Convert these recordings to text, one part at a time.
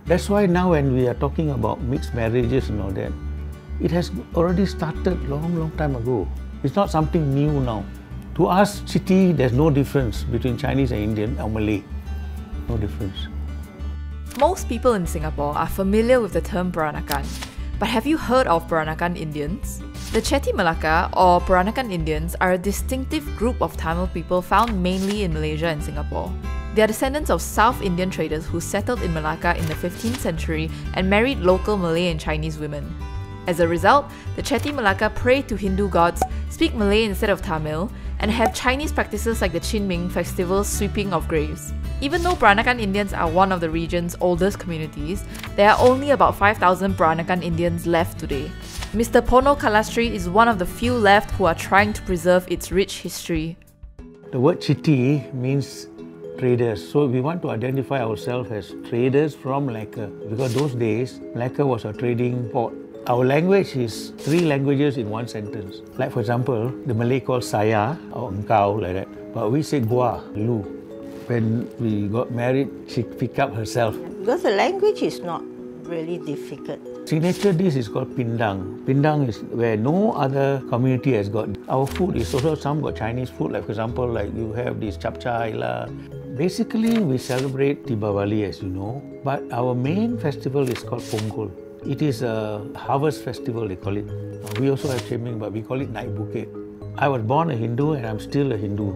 That's why now when we are talking about mixed marriages and all that, it has already started long time ago. It's not something new now. To us, Chitty, there's no difference between Chinese and Indian or Malay. No difference. Most people in Singapore are familiar with the term Peranakan, but have you heard of Peranakan Indians? The Chitty Melaka or Peranakan Indians are a distinctive group of Tamil people found mainly in Malaysia and Singapore. They are descendants of South Indian traders who settled in Malacca in the 15th century and married local Malay and Chinese women. As a result, the Chitty Melaka pray to Hindu gods, speak Malay instead of Tamil, and have Chinese practices like the Chinming festival sweeping of graves. Even though Peranakan Indians are one of the region's oldest communities, there are only about 5,000 Peranakan Indians left today. Mr Ponno Kalastree is one of the few left who are trying to preserve its rich history. The word Chitty means traders, so we want to identify ourselves as traders from Malacca, because those days Malacca was a trading port. Our language is 3 languages in one sentence. Like for example, the Malay calls saya or engkau like that, but we say gua, lu. When we got married, she picked up herself. Because the language is not really difficult. Signature dish is called pindang. Pindang is where no other community has got. Our food is also, some got Chinese food, like for example, like you have this chapchai lah. Basically, we celebrate Deepavali, as you know, but our main festival is called Pongal. It is a harvest festival, they call it. We also have Chinming, but we call it Naik Bukit. I was born a Hindu and I'm still a Hindu.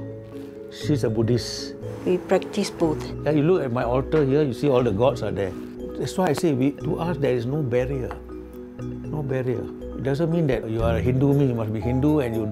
She's a Buddhist. We practice both. Yeah, you look at my altar here, you see all the gods are there. That's why I say, to us there is no barrier. No barrier. It doesn't mean that you are a Hindu, means you must be Hindu and you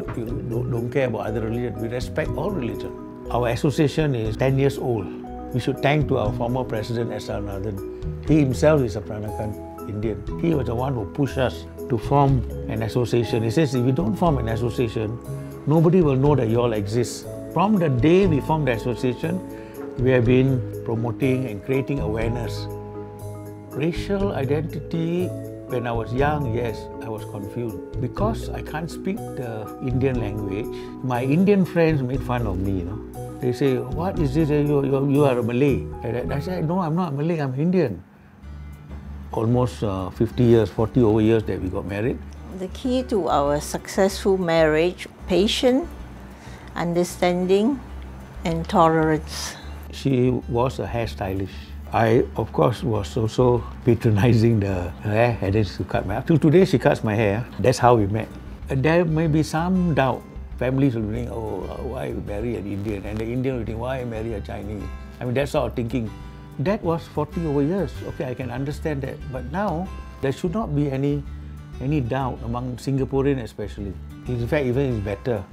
don't care about other religions. We respect all religions. Our association is 10 years old. We should thank to our former president, S.R. Nathan. He himself is a Peranakan Indian. He was the one who pushed us to form an association. He says, if we don't form an association, nobody will know that you all exist. From the day we formed the association, we have been promoting and creating awareness. Racial identity, when I was young, yes, I was confused. Because I can't speak the Indian language, my Indian friends make fun of me, you know. They say, what is this, you are a Malay. And I said, no, I'm not Malay, I'm Indian. Almost 50 years, 40 over years that we got married. The key to our successful marriage, patience, understanding and tolerance. She was a hairstylist. I, of course, was also patronizing the hair, and then she cut my hair. Till today, she cuts my hair. That's how we met. And there may be some doubt. Families will think, oh, why marry an Indian? And the Indian will think, why marry a Chinese? I mean, that's our thinking. That was 40 over years. Okay, I can understand that. But now, there should not be any doubt among Singaporeans especially. In fact, even it's better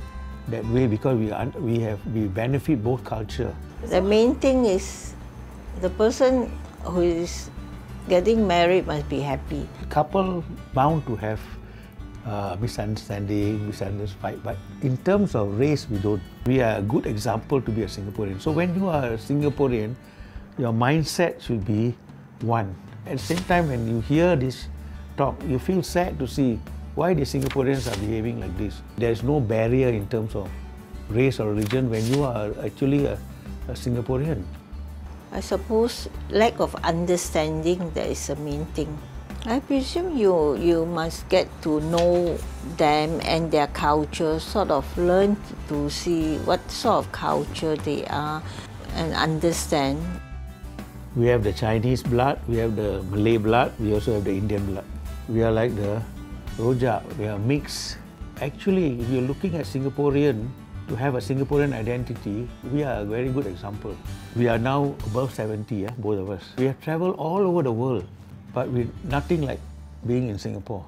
that way because we benefit both culture. The main thing is the person who is getting married must be happy. Couple bound to have misunderstanding, fight, but in terms of race, we don't. We are a good example to be a Singaporean. So when you are a Singaporean, your mindset should be one. At the same time, when you hear this talk, you feel sad to see why the Singaporeans are behaving like this. There is no barrier in terms of race or religion when you are actually a Singaporean. I suppose lack of understanding, that is the main thing. I presume you must get to know them and their culture, sort of learn to see what sort of culture they are and understand. We have the Chinese blood, we have the Malay blood, we also have the Indian blood. We are like the Rojak, we are mixed. Actually, if you're looking at Singaporean, to have a Singaporean identity, we are a very good example. We are now above 70, both of us. We have traveled all over the world, but with nothing like being in Singapore.